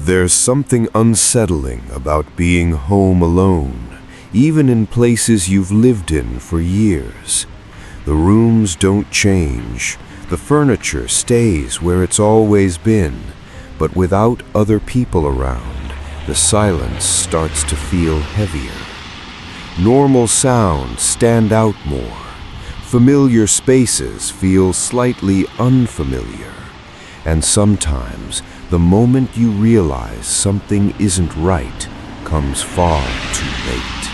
There's something unsettling about being home alone, even in places you've lived in for years. The rooms don't change, the furniture stays where it's always been, but without other people around, the silence starts to feel heavier. Normal sounds stand out more. Familiar spaces feel slightly unfamiliar. And sometimes, the moment you realize something isn't right comes far too late.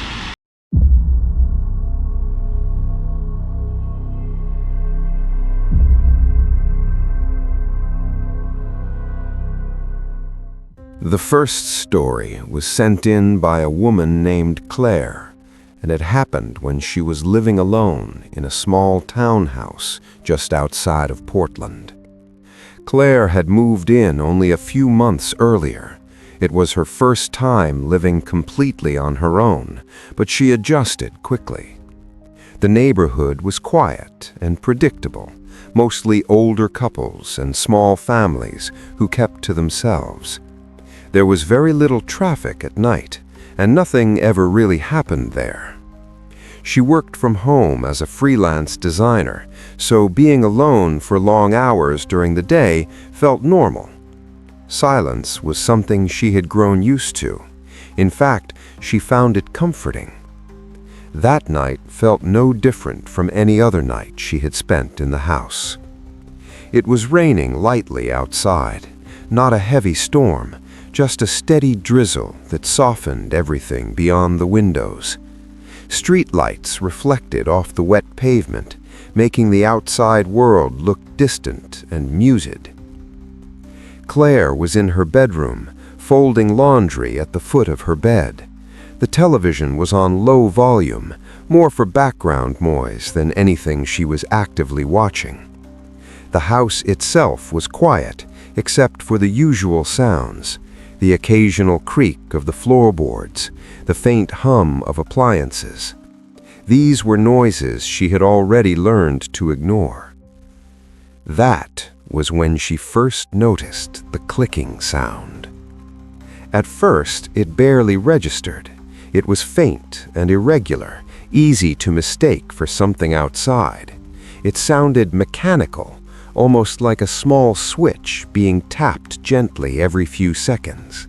The first story was sent in by a woman named Claire, and it happened when she was living alone in a small townhouse just outside of Portland. Claire had moved in only a few months earlier. It was her first time living completely on her own, but she adjusted quickly. The neighborhood was quiet and predictable, mostly older couples and small families who kept to themselves. There was very little traffic at night, and nothing ever really happened there. She worked from home as a freelance designer, so being alone for long hours during the day felt normal. Silence was something she had grown used to. In fact, she found it comforting. That night felt no different from any other night she had spent in the house. It was raining lightly outside, not a heavy storm, just a steady drizzle that softened everything beyond the windows. Street lights reflected off the wet pavement, making the outside world look distant and muted. Claire was in her bedroom, folding laundry at the foot of her bed. The television was on low volume, more for background noise than anything she was actively watching. The house itself was quiet, except for the usual sounds: the occasional creak of the floorboards, the faint hum of appliances. These were noises she had already learned to ignore. That was when she first noticed the clicking sound. At first, it barely registered. It was faint and irregular, easy to mistake for something outside. It sounded mechanical, almost like a small switch being tapped gently every few seconds.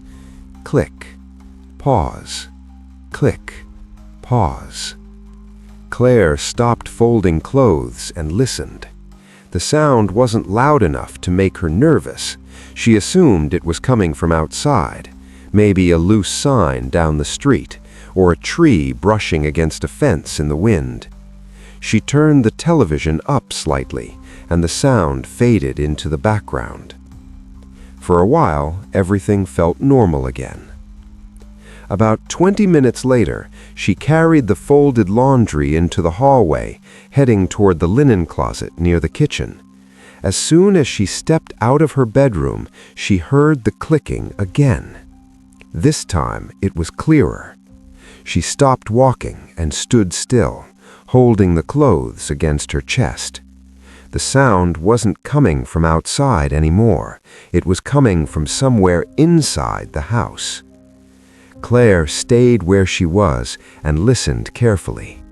Click, pause, click, pause. Claire stopped folding clothes and listened. The sound wasn't loud enough to make her nervous. She assumed it was coming from outside, maybe a loose sign down the street, or a tree brushing against a fence in the wind. She turned the television up slightly, and the sound faded into the background. For a while, everything felt normal again. About 20 minutes later, she carried the folded laundry into the hallway, heading toward the linen closet near the kitchen. As soon as she stepped out of her bedroom, she heard the clicking again. This time, it was clearer. She stopped walking and stood still, holding the clothes against her chest. The sound wasn't coming from outside anymore. It was coming from somewhere inside the house. Claire stayed where she was and listened carefully.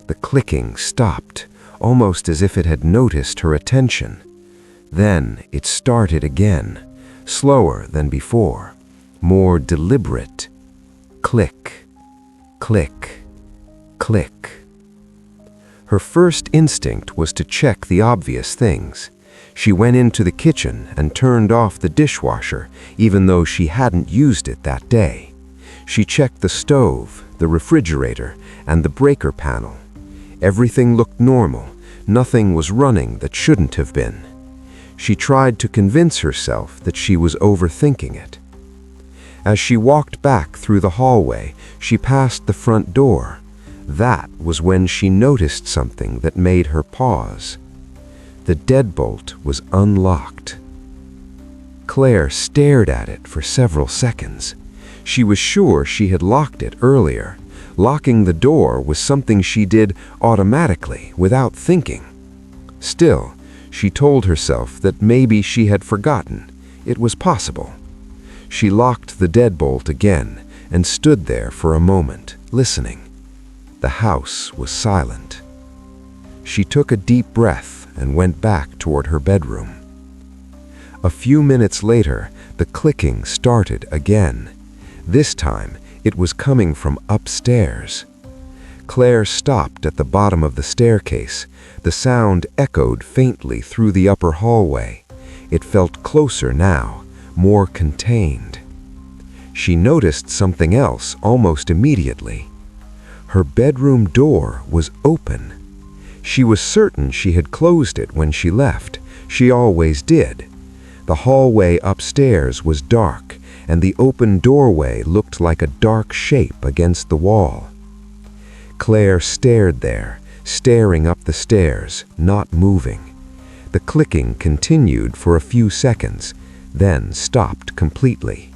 The clicking stopped, almost as if it had noticed her attention. Then it started again, slower than before, more deliberate. Click, click, click. Her first instinct was to check the obvious things. She went into the kitchen and turned off the dishwasher, even though she hadn't used it that day. She checked the stove, the refrigerator, and the breaker panel. Everything looked normal. Nothing was running that shouldn't have been. She tried to convince herself that she was overthinking it. As she walked back through the hallway, she passed the front door. That was when she noticed something that made her pause. The deadbolt was unlocked. Claire stared at it for several seconds. She was sure she had locked it earlier. Locking the door was something she did automatically, without thinking. Still, she told herself that maybe she had forgotten. It was possible. She locked the deadbolt again and stood there for a moment, listening. The house was silent. She took a deep breath and went back toward her bedroom. A few minutes later, the clicking started again. This time, it was coming from upstairs. Claire stopped at the bottom of the staircase. The sound echoed faintly through the upper hallway. It felt closer now, more contained. She noticed something else almost immediately. Her bedroom door was open. She was certain she had closed it when she left. She always did. The hallway upstairs was dark, and the open doorway looked like a dark shape against the wall. Claire stared there, staring up the stairs, not moving. The clicking continued for a few seconds, then stopped completely.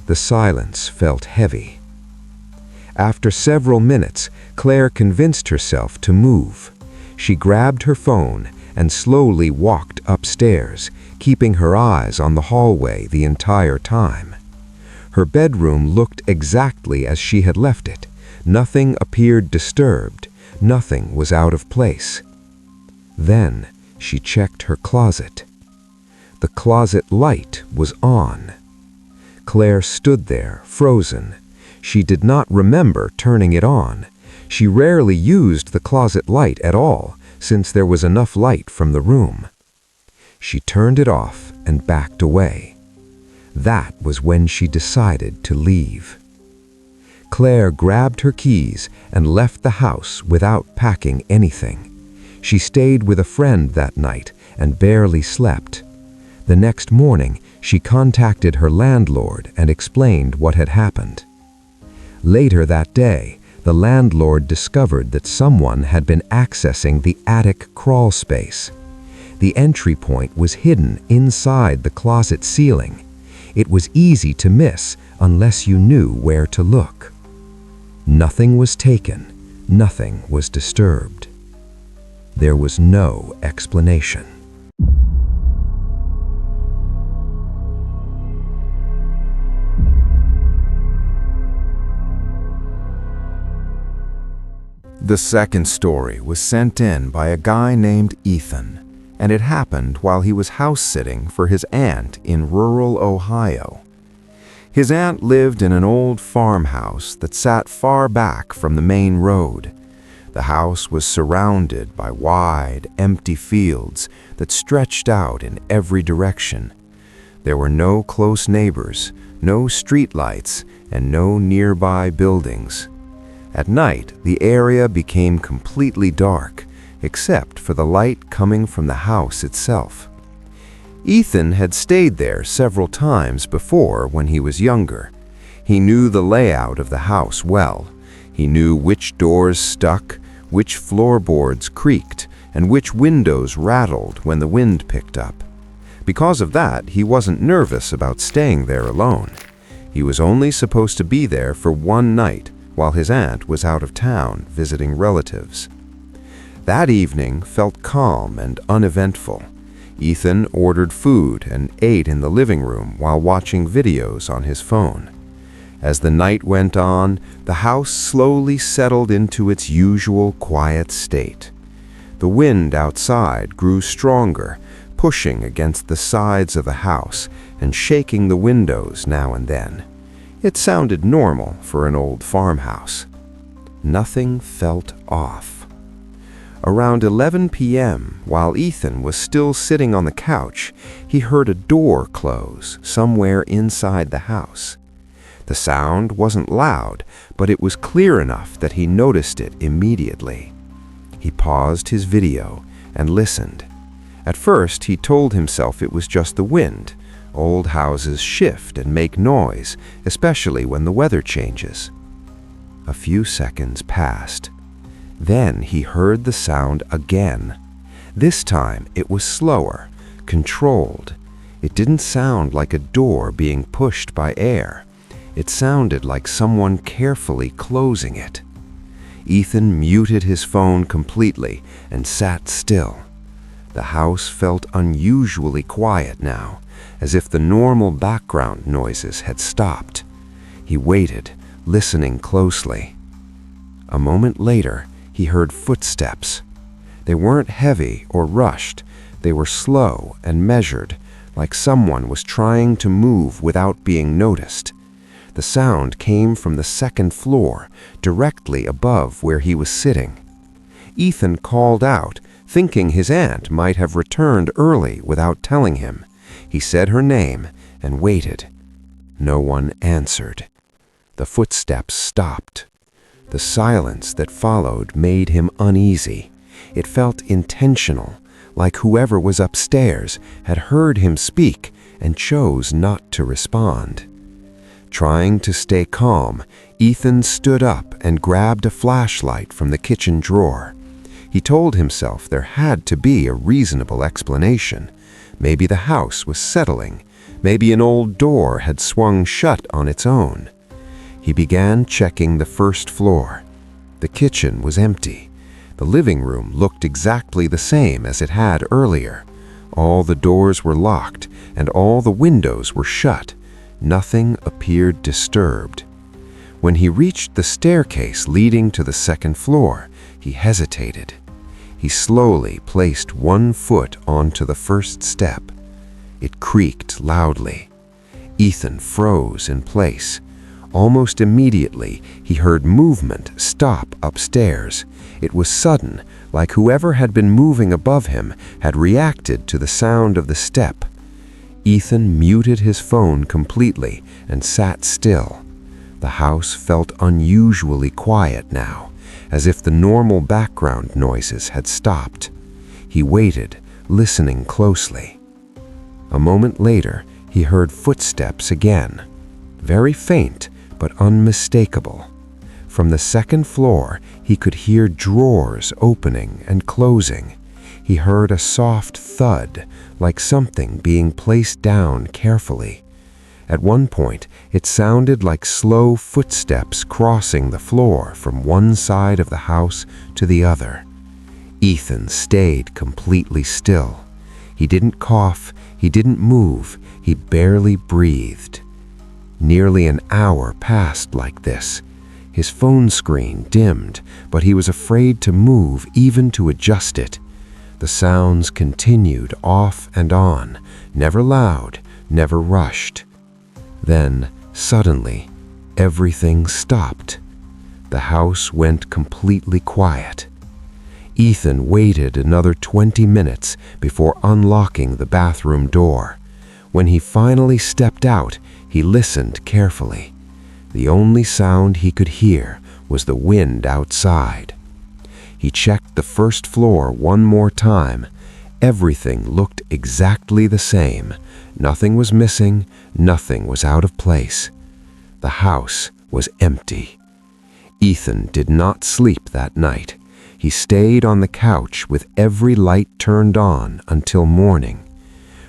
The silence felt heavy. After several minutes, Claire convinced herself to move. She grabbed her phone and slowly walked upstairs, keeping her eyes on the hallway the entire time. Her bedroom looked exactly as she had left it. Nothing appeared disturbed. Nothing was out of place. Then she checked her closet. The closet light was on. Claire stood there, frozen. She did not remember turning it on. She rarely used the closet light at all, since there was enough light from the room. She turned it off and backed away. That was when she decided to leave. Claire grabbed her keys and left the house without packing anything. She stayed with a friend that night and barely slept. The next morning, she contacted her landlord and explained what had happened. Later that day, the landlord discovered that someone had been accessing the attic crawl space. The entry point was hidden inside the closet ceiling. It was easy to miss unless you knew where to look. Nothing was taken. Nothing was disturbed. There was no explanation. The second story was sent in by a guy named Ethan, and it happened while he was house-sitting for his aunt in rural Ohio. His aunt lived in an old farmhouse that sat far back from the main road. The house was surrounded by wide, empty fields that stretched out in every direction. There were no close neighbors, no streetlights, and no nearby buildings. At night, the area became completely dark, except for the light coming from the house itself. Ethan had stayed there several times before when he was younger. He knew the layout of the house well. He knew which doors stuck, which floorboards creaked, and which windows rattled when the wind picked up. Because of that, he wasn't nervous about staying there alone. He was only supposed to be there for one night, while his aunt was out of town visiting relatives. That evening felt calm and uneventful. Ethan ordered food and ate in the living room while watching videos on his phone. As the night went on, the house slowly settled into its usual quiet state. The wind outside grew stronger, pushing against the sides of the house and shaking the windows now and then. It sounded normal for an old farmhouse. Nothing felt off. Around 11 p.m., while Ethan was still sitting on the couch, he heard a door close somewhere inside the house. The sound wasn't loud, but it was clear enough that he noticed it immediately. He paused his video and listened. At first, he told himself it was just the wind. Old houses shift and make noise, especially when the weather changes. A few seconds passed. Then he heard the sound again. This time it was slower, controlled. It didn't sound like a door being pushed by air. It sounded like someone carefully closing it. Ethan muted his phone completely and sat still. The house felt unusually quiet now. as if the normal background noises had stopped. He waited, listening closely. A moment later, he heard footsteps. They weren't heavy or rushed. They were slow and measured, like someone was trying to move without being noticed. The sound came from the second floor, directly above where he was sitting. Ethan called out, thinking his aunt might have returned early without telling him. He said her name and waited. No one answered. The footsteps stopped. The silence that followed made him uneasy. It felt intentional, like whoever was upstairs had heard him speak and chose not to respond. Trying to stay calm, Ethan stood up and grabbed a flashlight from the kitchen drawer. He told himself there had to be a reasonable explanation. Maybe the house was settling. Maybe an old door had swung shut on its own. He began checking the first floor. The kitchen was empty. The living room looked exactly the same as it had earlier. All the doors were locked and all the windows were shut. Nothing appeared disturbed. When he reached the staircase leading to the second floor, he hesitated. He slowly placed one foot onto the first step. It creaked loudly. Ethan froze in place. Almost immediately, he heard movement stop upstairs. It was sudden, like whoever had been moving above him had reacted to the sound of the step. Ethan muted his phone completely and sat still. The house felt unusually quiet now, as if the normal background noises had stopped. He waited, listening closely. A moment later, he heard footsteps again. Very faint, but unmistakable. From the second floor, he could hear drawers opening and closing. He heard a soft thud, like something being placed down carefully. At one point, it sounded like slow footsteps crossing the floor from one side of the house to the other. Ethan stayed completely still. He didn't cough, he didn't move, he barely breathed. Nearly an hour passed like this. His phone screen dimmed, but he was afraid to move even to adjust it. The sounds continued off and on, never loud, never rushed. Then, suddenly, everything stopped. The house went completely quiet. Ethan waited another 20 minutes before unlocking the bathroom door. When he finally stepped out, he listened carefully. The only sound he could hear was the wind outside. He checked the first floor one more time. Everything looked exactly the same. Nothing was missing, nothing was out of place. The house was empty. Ethan did not sleep that night. He stayed on the couch with every light turned on until morning.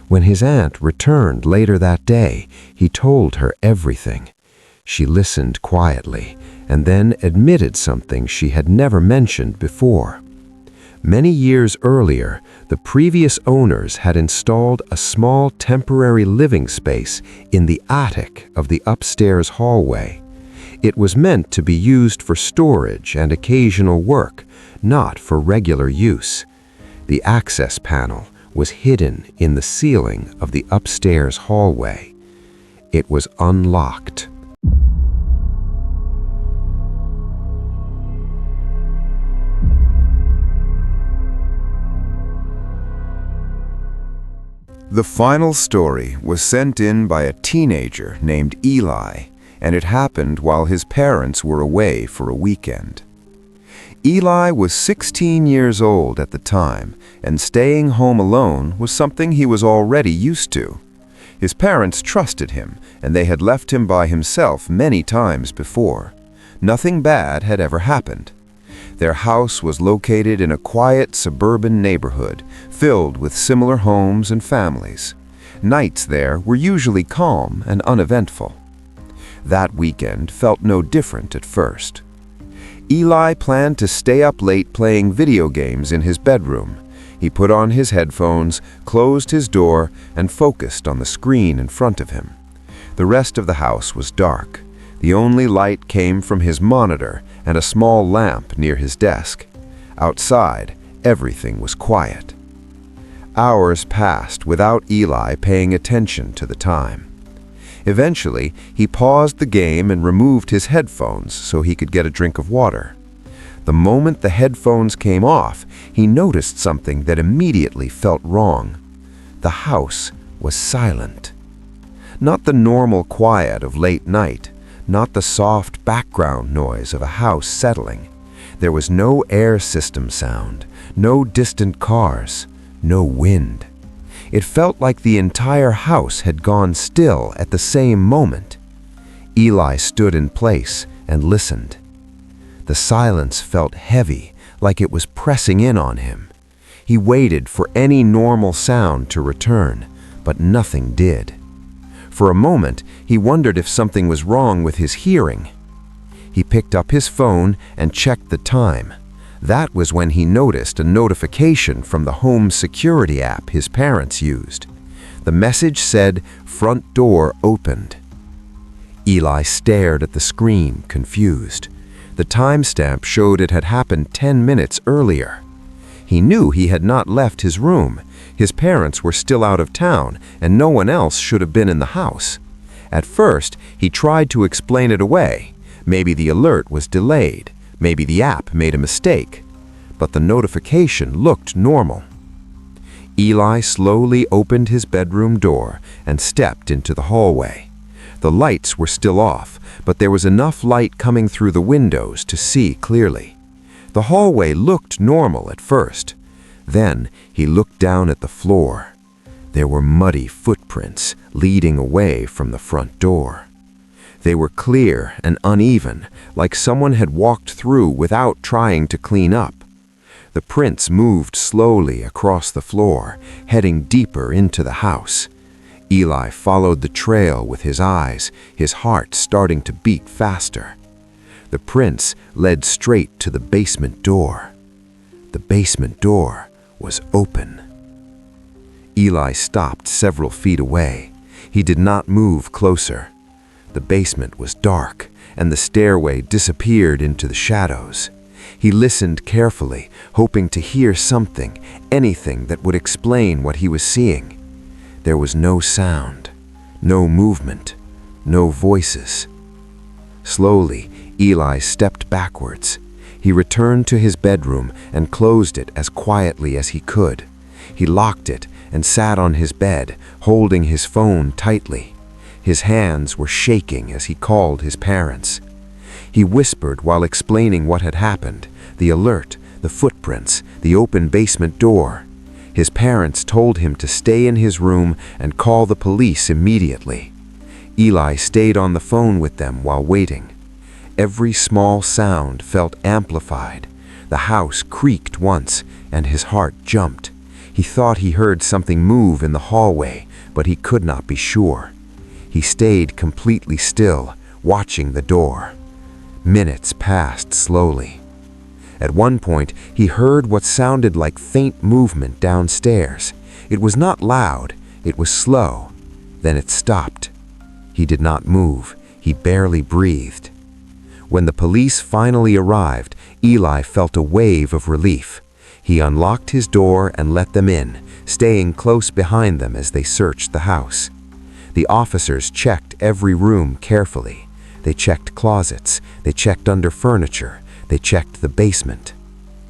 When his aunt returned later that day, he told her everything. She listened quietly and then admitted something she had never mentioned before. Many years earlier, the previous owners had installed a small temporary living space in the attic of the upstairs hallway. It was meant to be used for storage and occasional work, not for regular use. The access panel was hidden in the ceiling of the upstairs hallway. It was unlocked. The final story was sent in by a teenager named Eli, and it happened while his parents were away for a weekend. Eli was 16 years old at the time, and staying home alone was something he was already used to. His parents trusted him, and they had left him by himself many times before. Nothing bad had ever happened. Their house was located in a quiet suburban neighborhood, filled with similar homes and families. Nights there were usually calm and uneventful. That weekend felt no different at first. Eli planned to stay up late playing video games in his bedroom. He put on his headphones, closed his door, and focused on the screen in front of him. The rest of the house was dark. The only light came from his monitor and a small lamp near his desk. Outside, everything was quiet. Hours passed without Eli paying attention to the time. Eventually, he paused the game and removed his headphones so he could get a drink of water. The moment the headphones came off, he noticed something that immediately felt wrong. The house was silent. Not the normal quiet of late night, not the soft background noise of a house settling. There was no air system sound, no distant cars, no wind. It felt like the entire house had gone still at the same moment. Eli stood in place and listened. The silence felt heavy, like it was pressing in on him. He waited for any normal sound to return, but nothing did. For a moment, he wondered if something was wrong with his hearing. He picked up his phone and checked the time. That was when he noticed a notification from the home security app his parents used. The message said, "Front door opened." Eli stared at the screen, confused. The timestamp showed it had happened 10 minutes earlier. He knew he had not left his room. His parents were still out of town, and no one else should have been in the house. At first, he tried to explain it away. Maybe the alert was delayed. Maybe the app made a mistake. But the notification looked normal. Eli slowly opened his bedroom door and stepped into the hallway. The lights were still off, but there was enough light coming through the windows to see clearly. The hallway looked normal at first. Then he looked down at the floor. There were muddy footprints leading away from the front door. They were clear and uneven, like someone had walked through without trying to clean up. The prints moved slowly across the floor, heading deeper into the house. Eli followed the trail with his eyes, his heart starting to beat faster. The prints led straight to the basement door. The basement door was open. Eli stopped several feet away. He did not move closer. The basement was dark, and the stairway disappeared into the shadows. He listened carefully, hoping to hear something, anything that would explain what he was seeing. There was no sound, no movement, no voices. Slowly, Eli stepped backwards. He returned to his bedroom and closed it as quietly as he could. He locked it and sat on his bed, holding his phone tightly. His hands were shaking as he called his parents. He whispered while explaining what had happened, the alert, the footprints, the open basement door. His parents told him to stay in his room and call the police immediately. Eli stayed on the phone with them while waiting. Every small sound felt amplified. The house creaked once, and his heart jumped. He thought he heard something move in the hallway, but he could not be sure. He stayed completely still, watching the door. Minutes passed slowly. At one point, he heard what sounded like faint movement downstairs. It was not loud, it was slow. Then it stopped. He did not move, he barely breathed. When the police finally arrived, Eli felt a wave of relief. He unlocked his door and let them in, staying close behind them as they searched the house. The officers checked every room carefully. They checked closets, they checked under furniture, they checked the basement.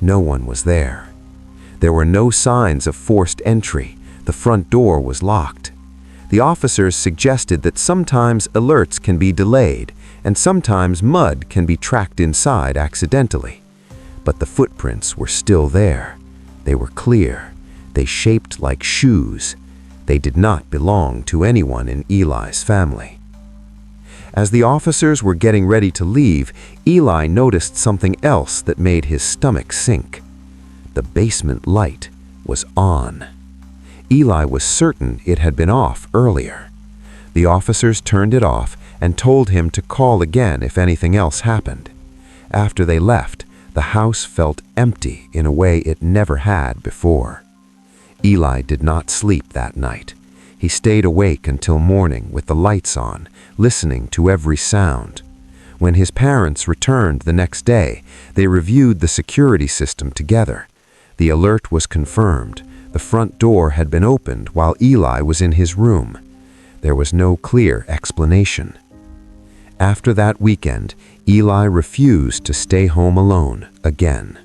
No one was there. There were no signs of forced entry. The front door was locked. The officers suggested that sometimes alerts can be delayed, and sometimes mud can be tracked inside accidentally. But the footprints were still there. They were clear. They shaped like shoes. They did not belong to anyone in Eli's family. As the officers were getting ready to leave, Eli noticed something else that made his stomach sink. The basement light was on. Eli was certain it had been off earlier. The officers turned it off and told him to call again if anything else happened. After they left, the house felt empty in a way it never had before. Eli did not sleep that night. He stayed awake until morning with the lights on, listening to every sound. When his parents returned the next day, they reviewed the security system together. The alert was confirmed. The front door had been opened while Eli was in his room. There was no clear explanation. After that weekend, Eli refused to stay home alone again.